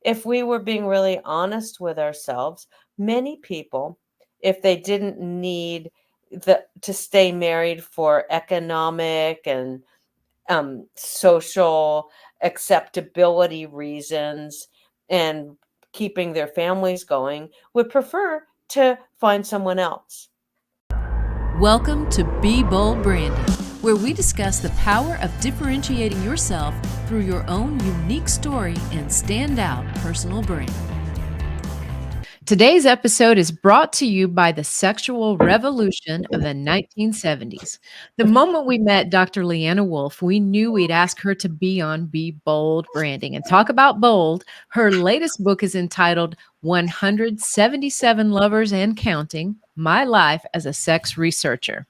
if we were being really honest with ourselves, many people, if they didn't need to stay married for economic and social acceptability reasons and keeping their families going, would prefer to find someone else. Welcome to Be Bold Branding, where we discuss the power of differentiating yourself through your own unique story and standout personal brand. Today's episode is brought to you by the sexual revolution of the 1970s. The moment we met Dr. Leanna Wolfe, we knew we'd ask her to be on Be Bold Branding and talk about bold. Her latest book is entitled 177 Lovers and Counting: My Life as a Sex Researcher.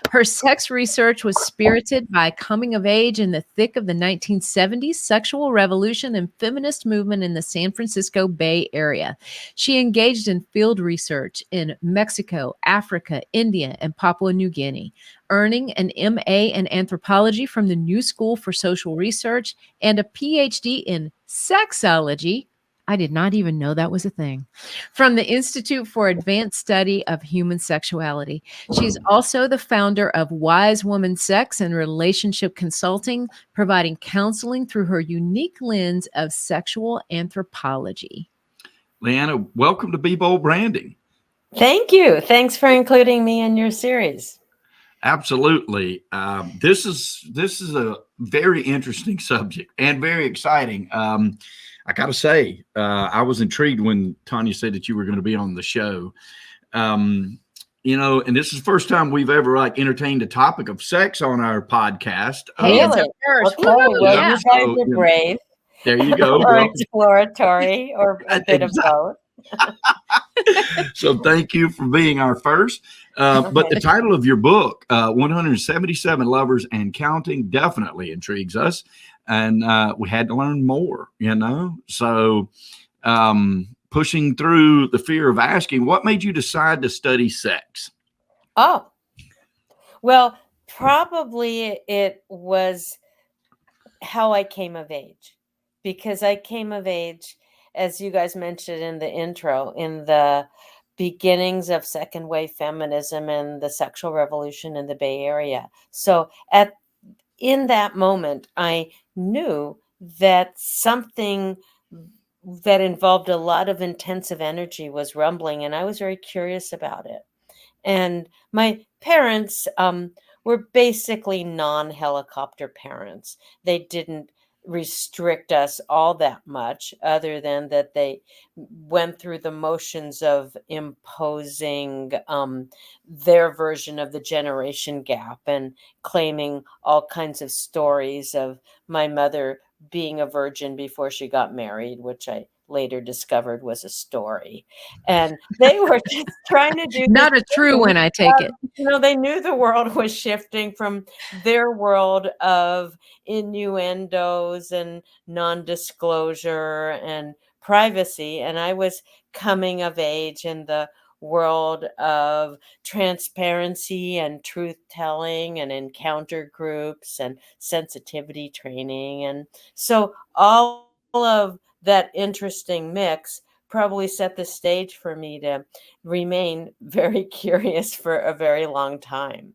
Her sex research was spirited by coming of age in the thick of the 1970s sexual revolution and feminist movement in the San Francisco Bay Area. She engaged in field research in Mexico, Africa, India, and Papua New Guinea, earning an MA in Anthropology from the New School for Social Research and a PhD in Sexology. I did not even know that was a thing. From the Institute for Advanced Study of Human Sexuality. She's also the founder of Wise Woman Sex and Relationship Consulting, providing counseling through her unique lens of sexual anthropology. Leanna, welcome to Be Bold Branding. Thank you. Thanks for including me in your series. Absolutely. This is a very interesting subject and very exciting. I got to say, I was intrigued when Tanya said that you were going to be on the show. And this is the first time we've ever entertained a topic of sex on our podcast. Really? Okay, well, you guys are brave. There you go. Or exploratory, or a bit of both. So thank you for being our first. But the title of your book, 177 Lovers and Counting, definitely intrigues us. And we had to learn more, So pushing through the fear of asking, what made you decide to study sex? Oh, well, probably it was how I came of age. Because I came of age, as you guys mentioned in the intro, in the beginnings of second wave feminism and the sexual revolution in the Bay Area. So in that moment, I knew that something that involved a lot of intensive energy was rumbling, and I was very curious about it. And my parents were basically non-helicopter parents. They didn't restrict us all that much, other than that they went through the motions of imposing their version of the generation gap and claiming all kinds of stories of my mother being a virgin before she got married, which I later discovered was a story. And they were just trying to do not a true one, I take it. They knew the world was shifting from their world of innuendos and non-disclosure and privacy, and I was coming of age in the world of transparency and truth telling and encounter groups and sensitivity training. And so all of that interesting mix probably set the stage for me to remain very curious for a very long time.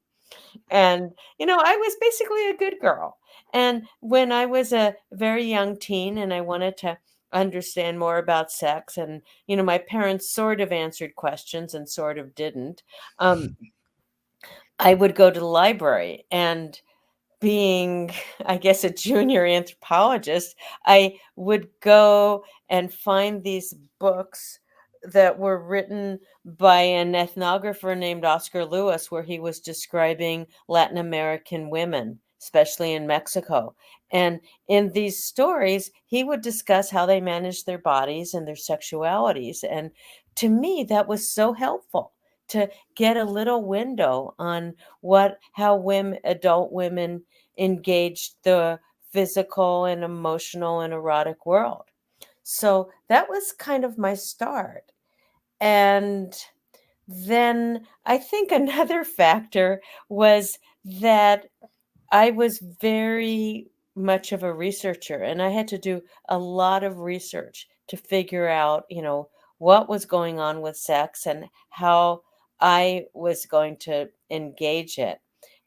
And, I was basically a good girl. And when I was a very young teen and I wanted to understand more about sex, and, my parents sort of answered questions and sort of didn't, I would go to the library, and being, I guess, a junior anthropologist, I would go and find these books that were written by an ethnographer named Oscar Lewis, where he was describing Latin American women, especially in Mexico. And in these stories, he would discuss how they managed their bodies and their sexualities. And to me, that was so helpful to get a little window on how adult women engaged the physical and emotional and erotic world. So that was kind of my start. And then I think another factor was that I was very much of a researcher, and I had to do a lot of research to figure out, what was going on with sex and how I was going to engage it.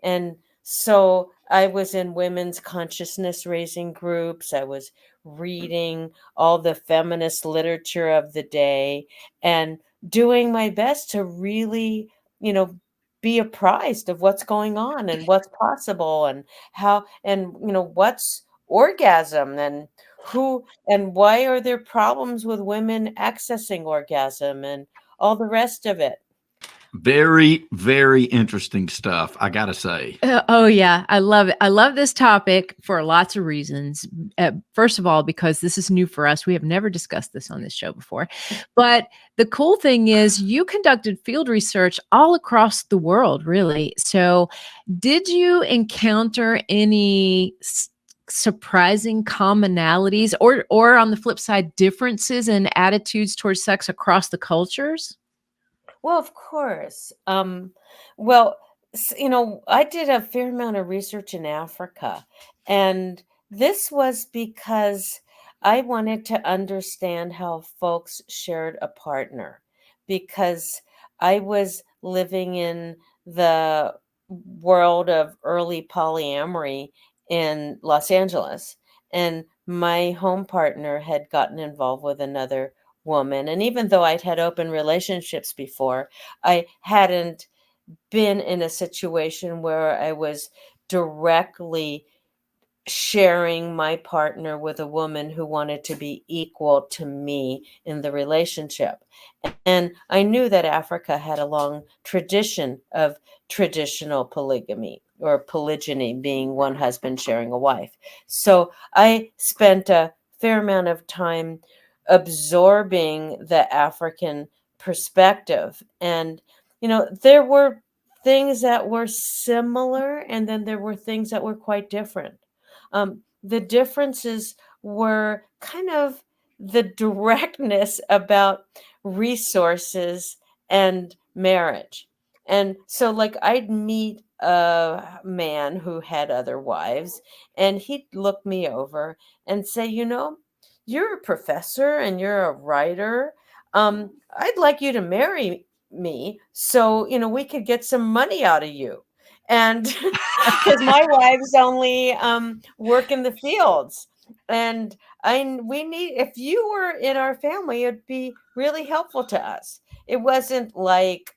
And so I was in women's consciousness raising groups. I was reading all the feminist literature of the day and doing my best to really, be apprised of what's going on and what's possible and how, and, what's orgasm and who and why are there problems with women accessing orgasm and all the rest of it. Very, very interesting stuff, I gotta say. Oh yeah, I love it. I love this topic for lots of reasons. First of all, because this is new for us. We have never discussed this on this show before. But the cool thing is you conducted field research all across the world, really. So did you encounter any surprising commonalities or on the flip side, differences in attitudes towards sex across the cultures? Well, of course. Well, I did a fair amount of research in Africa, and this was because I wanted to understand how folks shared a partner, because I was living in the world of early polyamory in Los Angeles, and my home partner had gotten involved with another woman. And even though I'd had open relationships before, I hadn't been in a situation where I was directly sharing my partner with a woman who wanted to be equal to me in the relationship. And I knew that Africa had a long tradition of traditional polygamy, or polygyny, being one husband sharing a wife. So I spent a fair amount of time absorbing the African perspective. And, there were things that were similar, and then there were things that were quite different. The differences were kind of the directness about resources and marriage. And so, like, I'd meet a man who had other wives, and he'd look me over and say, you're a professor and you're a writer. I'd like you to marry me so, we could get some money out of you. And because my wives only work in the fields, and we need, if you were in our family, it'd be really helpful to us. It wasn't like,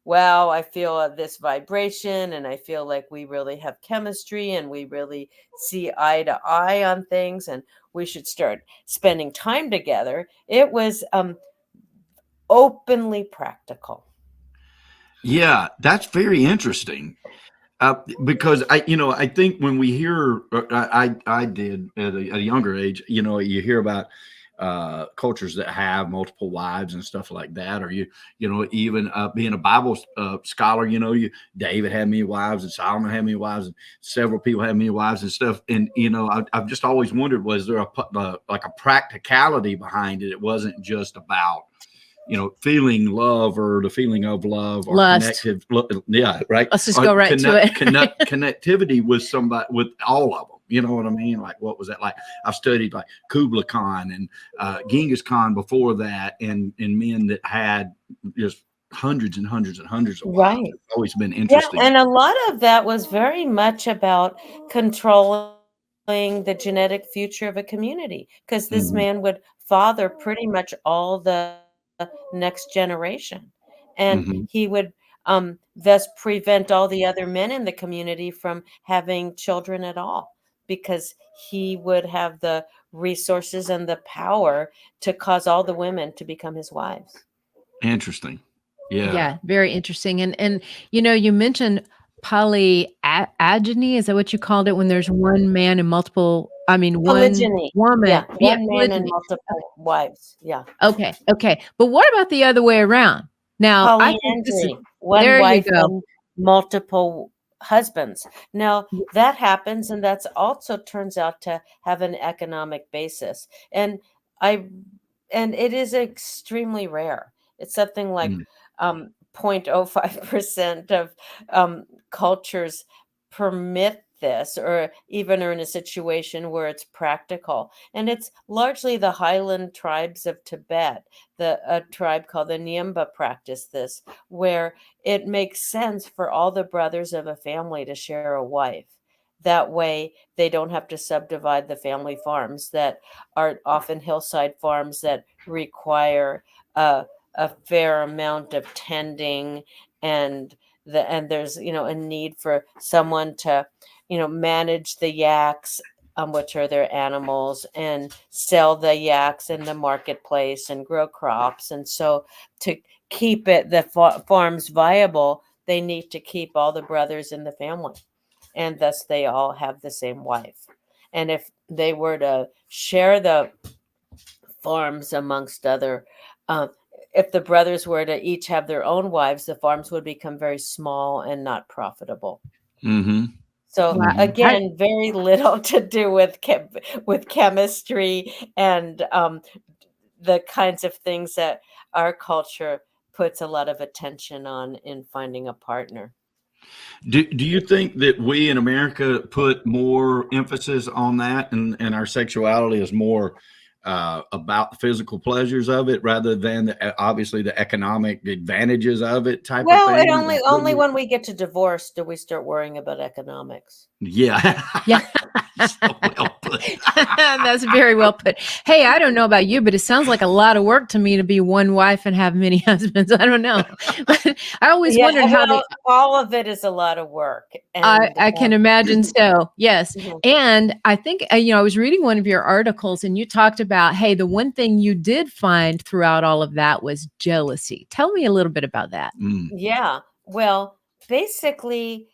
well, I feel this vibration and I feel like we really have chemistry and we really see eye to eye on things and we should start spending time together. It was openly practical. Yeah, that's very interesting. Because I think when we hear, I did at a younger age, you hear about cultures that have multiple wives and stuff like that, or even being a Bible scholar, David had many wives and Solomon had many wives and several people had many wives and stuff. And I've just always wondered, was there like a practicality behind it? It wasn't just about feeling love or the feeling of love or Lust. Yeah, right. Let's just go right to it. Connectivity with somebody, with all of them. You know what I mean? Like, what was that like? I've studied like Kublai Khan and Genghis Khan before that, and men that had just hundreds and hundreds and hundreds of wives. Right. It's always been interesting. Yeah, and a lot of that was very much about controlling the genetic future of a community, because this Mhm. man would father pretty much all the next generation, and Mhm. he would thus prevent all the other men in the community from having children at all, because he would have the resources and the power to cause all the women to become his wives. Interesting. Yeah. Yeah, very interesting. And you mentioned polyagony. Is that what you called it when there's one man and multiple, I mean, one Polygyny. woman? Yeah, Yeah, one man and polygyny. multiple wives. Yeah. Okay, okay. But what about the other way around? Now, I think this is Polyandry, one there you wife go. and multiple husbands. Now, that happens, and that's also turns out to have an economic basis. And I and it is extremely rare. It's something like Mm. 0.05% of cultures permit this, or even are in a situation where it's practical. And it's largely the highland tribes of Tibet, a tribe called the Nyimba practice this, where it makes sense for all the brothers of a family to share a wife. That way, they don't have to subdivide the family farms that are often hillside farms that require a fair amount of tending, and there's a need for someone to manage the yaks, which are their animals, and sell the yaks in the marketplace and grow crops. And so to keep the farms viable, they need to keep all the brothers in the family, and thus they all have the same wife. And if they were to share the farms amongst other, uh, if the brothers were to each have their own wives, the farms would become very small and not profitable. Mm-hmm. So Wow. again, very little to do with chemistry and the kinds of things that our culture puts a lot of attention on in finding a partner. Do you think that we in America put more emphasis on that, and our sexuality is more about the physical pleasures of it rather than obviously the economic advantages of it type of Well, it thing? only when we get to divorce do we start worrying about economics. Yeah. Yeah. So well put. That's very well put. Hey, I don't know about you, but it sounds like a lot of work to me to be one wife and have many husbands. I don't know. I always wondered how they. All of it is a lot of work, I, and I can imagine so. Yes. mhm. And I think, I was reading one of your articles and you talked about, hey, the one thing you did find throughout all of that was jealousy. Tell me a little bit about that. Yeah. Well, basically,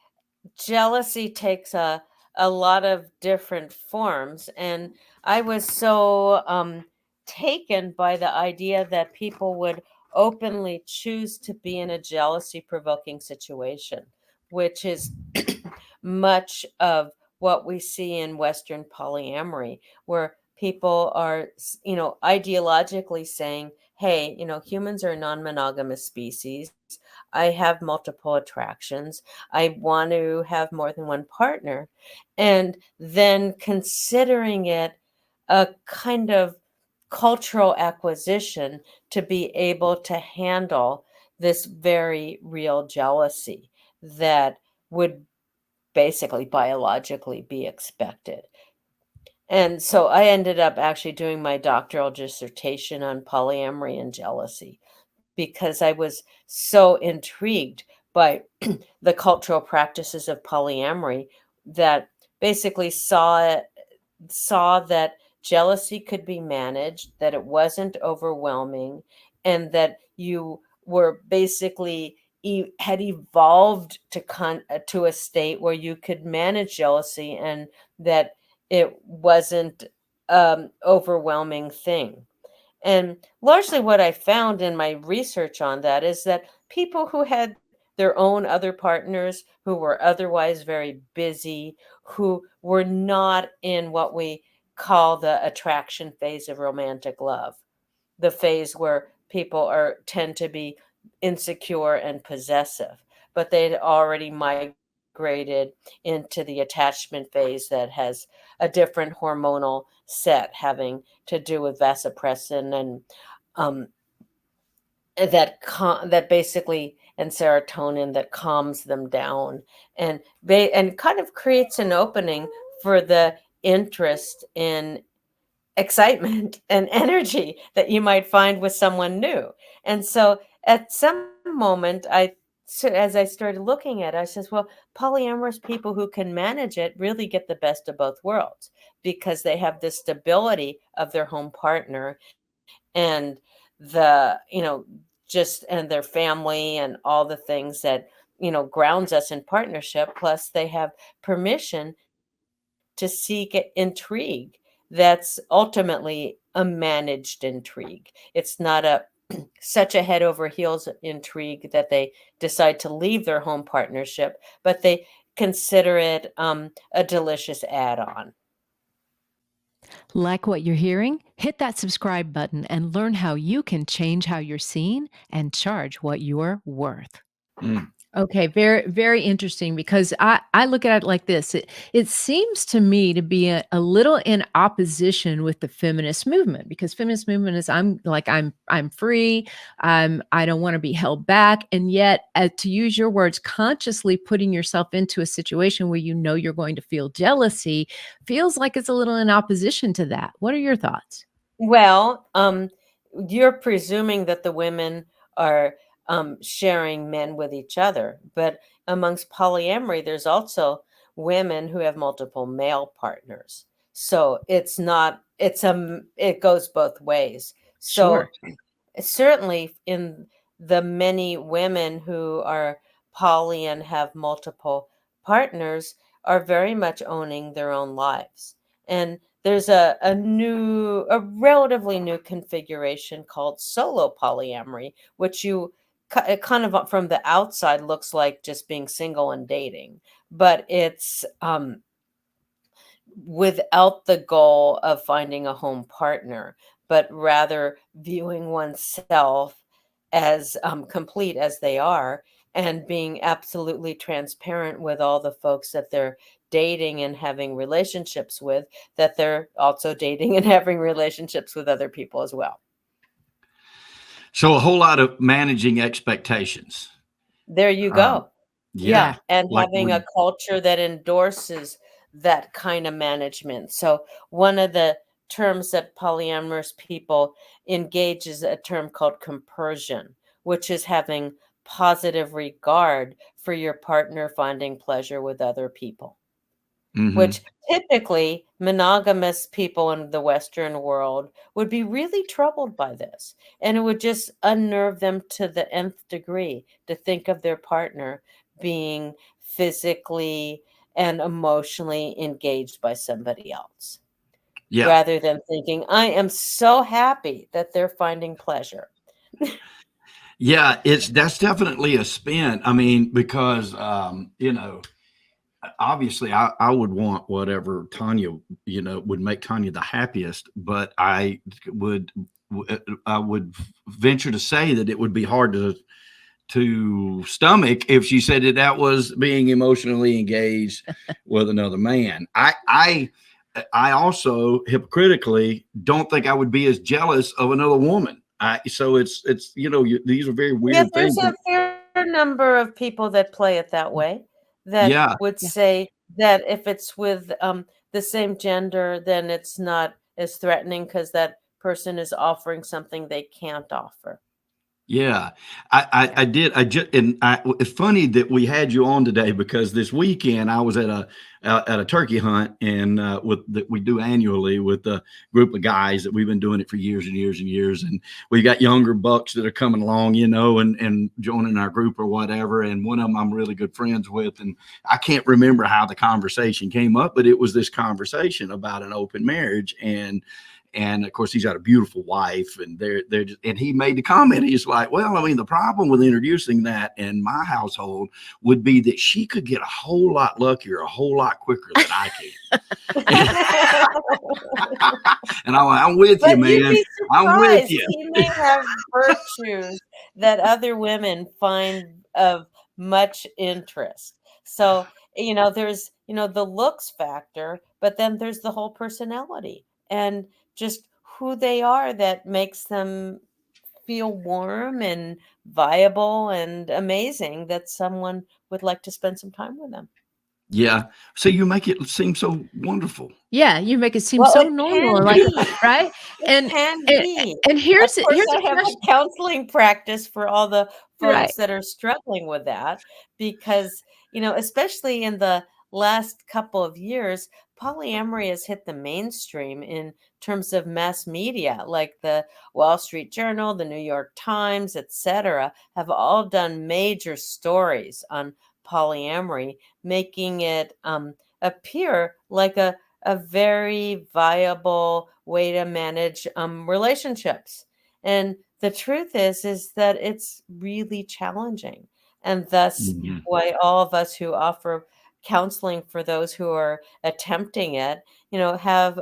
jealousy takes a lot of different forms, and I was so taken by the idea that people would openly choose to be in a jealousy provoking situation, which is much of what we see in Western polyamory, where people are ideologically saying, hey, humans are a non-monogamous species. I have multiple attractions. I want to have more than one partner. And then considering it a kind of cultural acquisition to be able to handle this very real jealousy that would basically biologically be expected. And so I ended up actually doing my doctoral dissertation on polyamory and jealousy because I was so intrigued by the cultural practices of polyamory that basically saw that jealousy could be managed, that it wasn't overwhelming, and that you were basically had evolved to a state where you could manage jealousy, and that it wasn't overwhelming thing. And largely what I found in my research on that is that people who had their own other partners, who were otherwise very busy, who were not in what we call the attraction phase of romantic love, the phase where people tend to be insecure and possessive, but they'd already migrated into the attachment phase that has a different hormonal set having to do with vasopressin and um, that basically, and serotonin, that calms them down, and and kind of creates an opening for the interest in excitement and energy that you might find with someone new. And so at some moment, as I started looking at it, I says, well, polyamorous people who can manage it really get the best of both worlds, because they have the stability of their home partner and the, just, and their family and all the things that, grounds us in partnership. Plus they have permission to seek intrigue that's ultimately a managed intrigue. It's not a such a head over heels intrigue that they decide to leave their home partnership, but they consider it a delicious add-on. Like what you're hearing? Hit that subscribe button and learn how you can change how you're seen and charge what you're worth. Mm. Okay, very, very interesting because I look at it like this. It seems to me to be a little in opposition with the feminist movement because feminist movement is I'm free, I don't want to be held back, and yet to use your words, consciously putting yourself into a situation where you know you're going to feel jealousy feels like it's a little in opposition to that. What are your thoughts? Well, you're presuming that the women are sharing men with each other, but amongst polyamory, there's also women who have multiple male partners. So it's not, it goes both ways. Sure. So certainly in the many women who are poly and have multiple partners are very much owning their own lives. And there's a relatively new configuration called solo polyamory, which it kind of from the outside looks like just being single and dating, but it's without the goal of finding a home partner, but rather viewing oneself as complete as they are and being absolutely transparent with all the folks that they're dating and having relationships with, that they're also dating and having relationships with other people as well. So a whole lot of managing expectations. There you Um, go. Yeah, yeah, and like having a we. culture that endorses that kind of management. So one of the terms that polyamorous people engage is a term called compersion, which is having positive regard for your partner finding pleasure with other people, Hmm. which typically monogamous people in the Western world would be really troubled by this. And it would just unnerve them to the nth degree to think of their partner being physically and emotionally engaged by somebody else, Yeah, rather than thinking, I am so happy that they're finding pleasure. yeah, that's definitely a spin. I mean, because obviously I would want whatever Tanya, would make Tanya the happiest, but would I would venture to say that it would be hard to stomach if she said that that was being emotionally engaged with another man. I also hypocritically don't think I would be as jealous of another woman. So it's these are very Yeah, weird there's things. a fair number of people that play it that way, that Yeah, would Yeah. say that if it's with the same gender, then it's not as threatening because that person is offering something they can't offer. yeah, I did. It's funny that we had you on today because this weekend I was at a turkey hunt and with that we do annually with a group of guys that we've been doing it for years and years and years, and we got younger bucks that are coming along, and joining our group or whatever. And one of them I'm really good friends with, and I can't remember how the conversation came up, but it was this conversation about an open marriage and of course he's got a beautiful wife and and he made the comment, he's like, well, I mean, the problem with introducing that in my household would be that she could get a whole lot luckier a whole lot quicker than I can. And I'm with you, But you'd man. be I'm with surprised. you. He may have virtues that other women find of much interest. So, there's, the looks factor, but then there's the whole personality and just who they are that makes them feel warm and viable and amazing that someone would like to spend some time with them. Yeah, so you make it seem so wonderful. Yeah, you make it seem Well, so it normal, can like, be. right? It And can and be. and Of course, here's a I have question. a counseling practice for all the Right. folks that are struggling with that because, especially in the last couple of years, polyamory has hit the mainstream in terms of mass media, like the Wall Street Journal, the New York Times, etc., have all done major stories on polyamory, making it appear like a very viable way to manage relationships. And the truth is that it's really challenging. And thus, Mhm. why all of us who offer counseling for those who are attempting it, have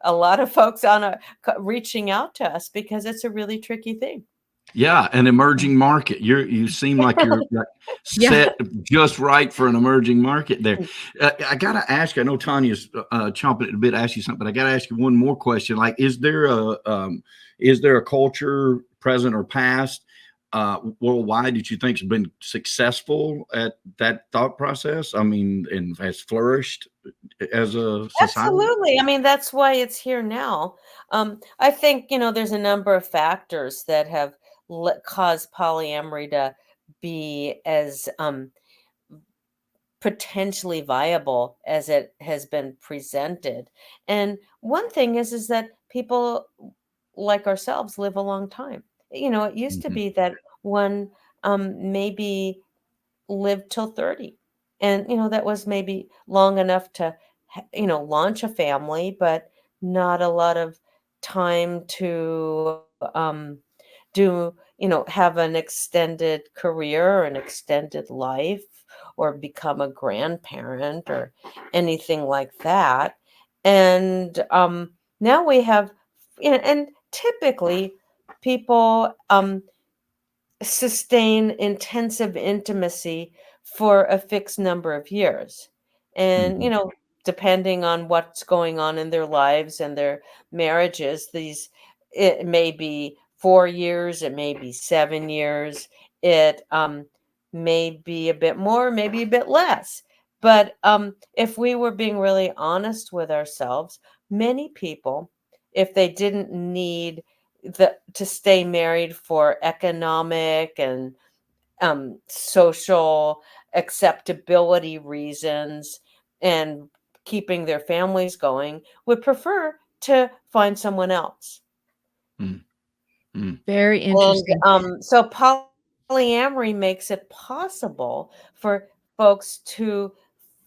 a lot of folks reaching out to us because it's a really tricky thing. Yeah, an emerging market. You seem like you're like Yeah. set just right for an emerging market there. I got to ask you. I know Tanya's chomping at the bit to ask you something, but I got to ask you one more question. Like, is there a culture, present or past, worldwide that you think has been successful at that thought process? I mean, and has flourished as a society? Absolutely. I mean, that's why it's here now. I think, there's a number of factors that have caused polyamory to be as potentially viable as it has been presented. And one thing is that people like ourselves live a long time. It used to Mhm. be that one maybe lived till 30. And, that was maybe long enough to, launch a family, but not a lot of time to do, have an extended career or an extended life or become a grandparent or anything like that. And now we have, and typically people sustain intensive intimacy for a fixed number of years. And, Mhm. depending on what's going on in their lives and their marriages, it may be 4 years, it may be 7 years, it may be a bit more, maybe a bit less. But if we were being really honest with ourselves, many people, if they didn't need to stay married for economic and social acceptability reasons and keeping their families going, would prefer to find someone else. Mm, mm, Very And interesting. so polyamory makes it possible for folks to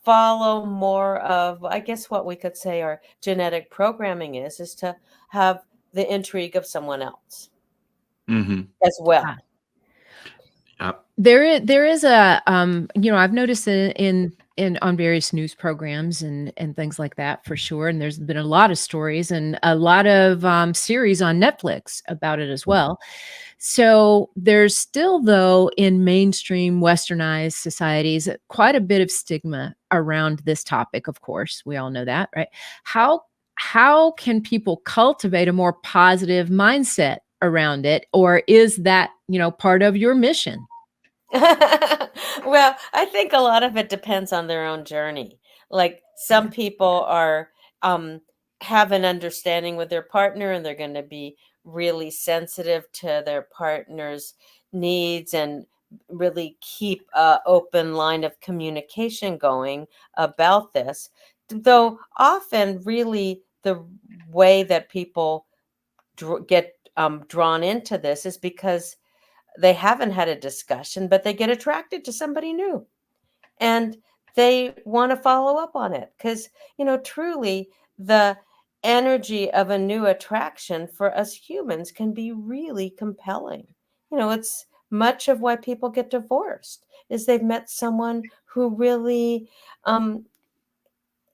follow more of, I guess, what we could say our genetic programming is to have the intrigue of someone else mhm. as well. Yep. There is a I've noticed it in on various news programs and things like that for sure. And there's been a lot of stories and a lot of series on Netflix about it as well. So there's still, though, in mainstream westernized societies, quite a bit of stigma around this topic. Of course, we all know that, right? How how can people cultivate a more positive mindset around it, or is that part of your mission? Well, I think a lot of it depends on their own journey. Like some Yeah. people um have an understanding with their partner and they're going to be really sensitive to their partner's needs and really keep a open line of communication going about this. Though often really the way that people get drawn into this is because they haven't had a discussion, but they get attracted to somebody new and they want to follow up on it because, truly the energy of a new attraction for us humans can be really compelling. It's much of why people get divorced is they've met someone who really um,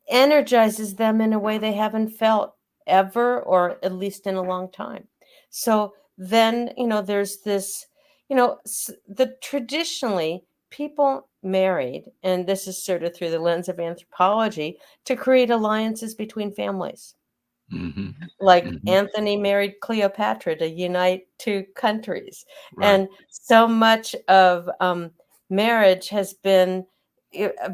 energizes them in a way they haven't felt ever, or at least in a long time. So then, there's this, the traditionally people married, and this is sort of through the lens of anthropology, to create alliances between families. Mhm. Like Mhm. Anthony married Cleopatra to unite two countries. Right. And so much of marriage has been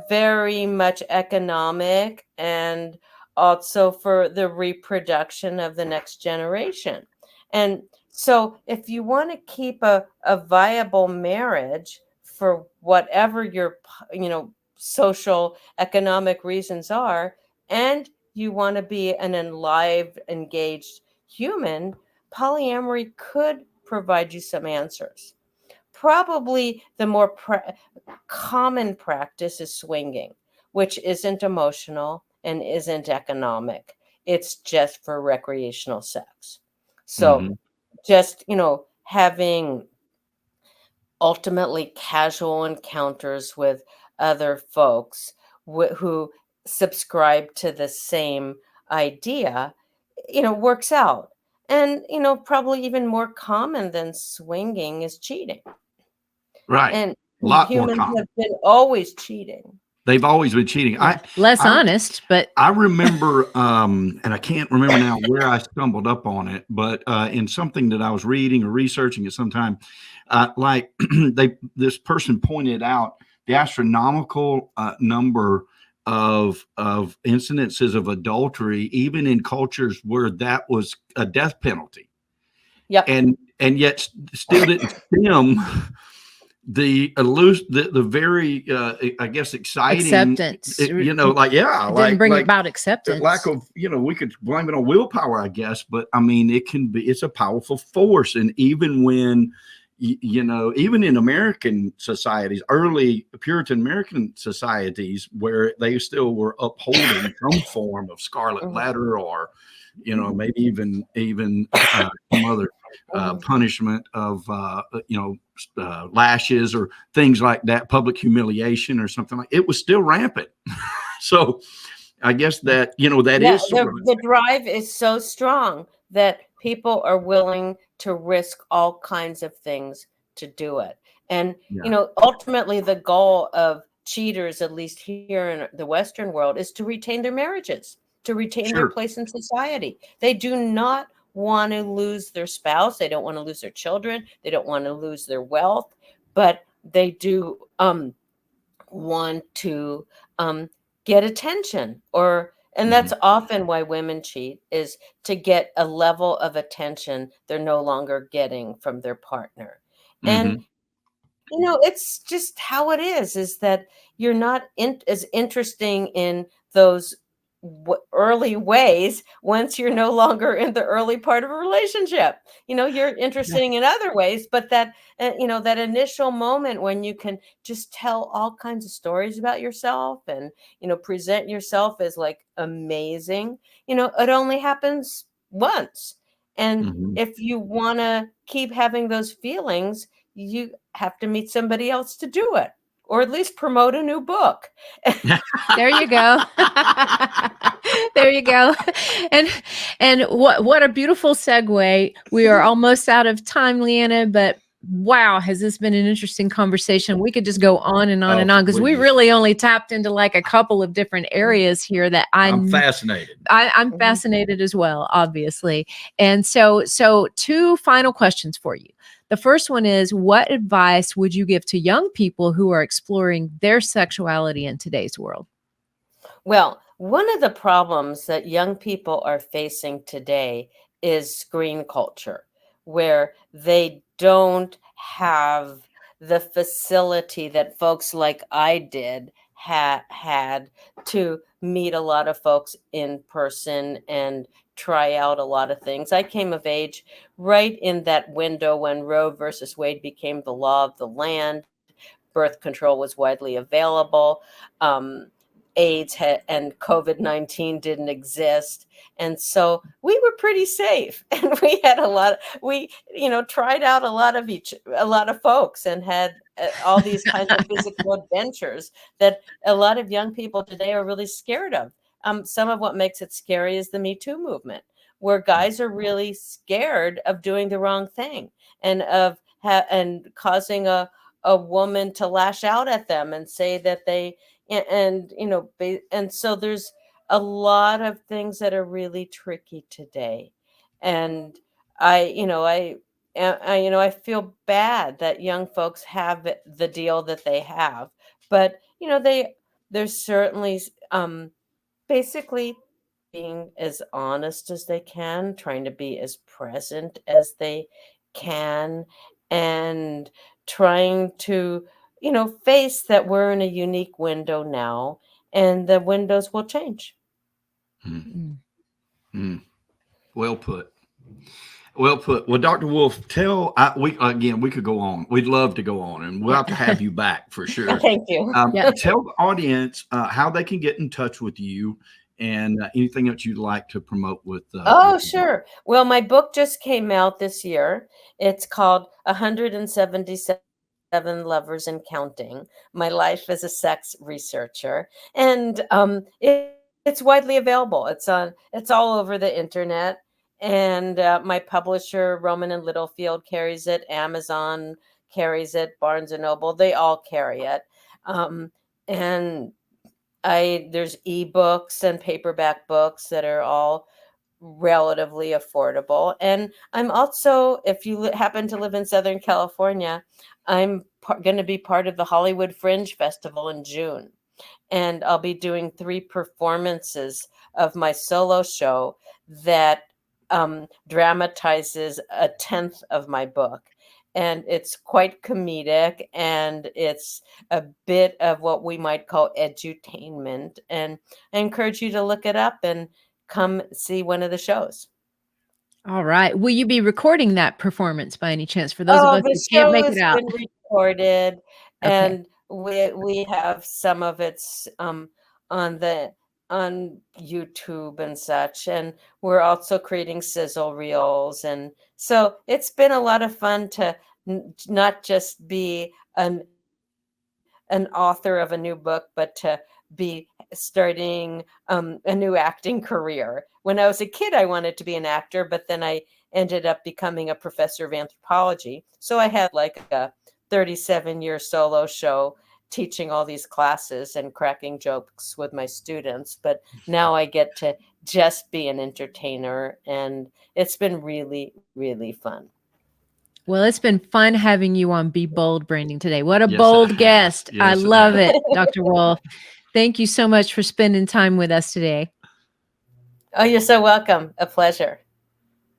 very much economic and also for the reproduction of the next generation. And so if you want to keep a viable marriage for whatever your, social economic reasons are, and you want to be an alive, engaged human, polyamory could provide you some answers. Probably the more common practice is swinging, which isn't emotional and isn't economic. It's just for recreational sex. So Mhm. just, having ultimately casual encounters with other folks who subscribe to the same idea, works out. And, probably even more common than swinging is cheating. Right. And A lot more humans common. have been always cheating. They've always been cheating. Yeah. Less I honest, but I remember, and I can't remember now where I stumbled up on it, but in something that I was reading or researching at some time, like this person pointed out the astronomical number of incidences of adultery, even in cultures where that was a death penalty, Yep. and yet still didn't stem the very I guess exciting, acceptance. like Didn't bring like about acceptance. lack of, we could blame it on willpower, I guess, but I mean, it's a powerful force. And even when, even in American societies, early Puritan American societies, where they still were upholding some form of scarlet letter, or, maybe even some other punishment of, lashes or things like that, public humiliation or something like it was still rampant. So I guess that, that is sort of the drive is so strong that people are willing to risk all kinds of things to do it. And, ultimately the goal of cheaters, at least here in the Western world, is to retain their marriages, to retain their place in society. They do not want to lose their spouse. They don't want to lose their children. They don't want to lose their wealth, but they do want to get attention, and that's often why women cheat, is to get a level of attention they're no longer getting from their partner. And it's just how it is that you're not as interesting in those early ways once you're no longer in the early part of a relationship. You're interesting in other ways, but that that initial moment when you can just tell all kinds of stories about yourself and present yourself as like amazing, it only happens once. And if you want to keep having those feelings, you have to meet somebody else to do it, or at least promote a new book. There you go. There you go. And what a beautiful segue. We are almost out of time, Leanna, but wow, has this been an interesting conversation. We could just go on and on and on, because we really only tapped into like a couple of different areas here that I'm fascinated. I'm fascinated as well, obviously. And so two final questions for you. The first one is, what advice would you give to young people who are exploring their sexuality in today's world? Well, one of the problems that young people are facing today is screen culture, where they don't have the facility that folks like I did had to meet a lot of folks in person and try out a lot of things. I came of age right in that window when Roe versus Wade became the law of the land. Birth control was widely available. AIDS and COVID-19 didn't exist. And so we were pretty safe. And we had we tried out a lot of folks, and had all these kinds of physical adventures that a lot of young people today are really scared of. Some of what makes it scary is the Me Too movement, where guys are really scared of doing the wrong thing, and and causing a woman to lash out at them and say that they, and so there's a lot of things that are really tricky today. And I feel bad that young folks have the deal that they have, but they're certainly basically being as honest as they can, trying to be as present as they can, and trying to, face that we're in a unique window now, and the windows will change. Well put. Well put. Well, Dr. Wolfe, we could go on. We'd love to go on, and we'll have to have you back for sure. Thank you. Tell the audience how they can get in touch with you, and anything else you'd like to promote with. Sure. Well, my book just came out this year. It's called 177 Lovers and Counting: My Life as a Sex Researcher. And it's widely available. It's all over the internet. and my publisher, Roman and Littlefield, carries it. Amazon carries it. Barnes and Noble, they all carry it. And there's ebooks and paperback books that are all relatively affordable. And I'm also, if you happen to live in Southern California, I'm going to be part of the Hollywood Fringe Festival in June. And I'll be doing 3 performances of my solo show that dramatizes a 10th of my book. And it's quite comedic, and it's a bit of what we might call edutainment. And I encourage you to look it up and come see one of the shows. All right. Will you be recording that performance by any chance for those of us The who can't show make has it out? been recorded, Okay. and we have some of it's on YouTube and such, and we're also creating sizzle reels, and so it's been a lot of fun to not just be an author of a new book, but to be starting a new acting career. When I was a kid, I wanted to be an actor, but then I ended up becoming a professor of anthropology. So I had like a 37-year solo show teaching all these classes and cracking jokes with my students. But now I get to just be an entertainer, and it's been really, really fun. Well, it's been fun having you on Be Bold Branding today. What a Yes, bold guest. Yes, I love it, Dr. Wolfe. Thank you so much for spending time with us today. Oh, you're so welcome. A pleasure.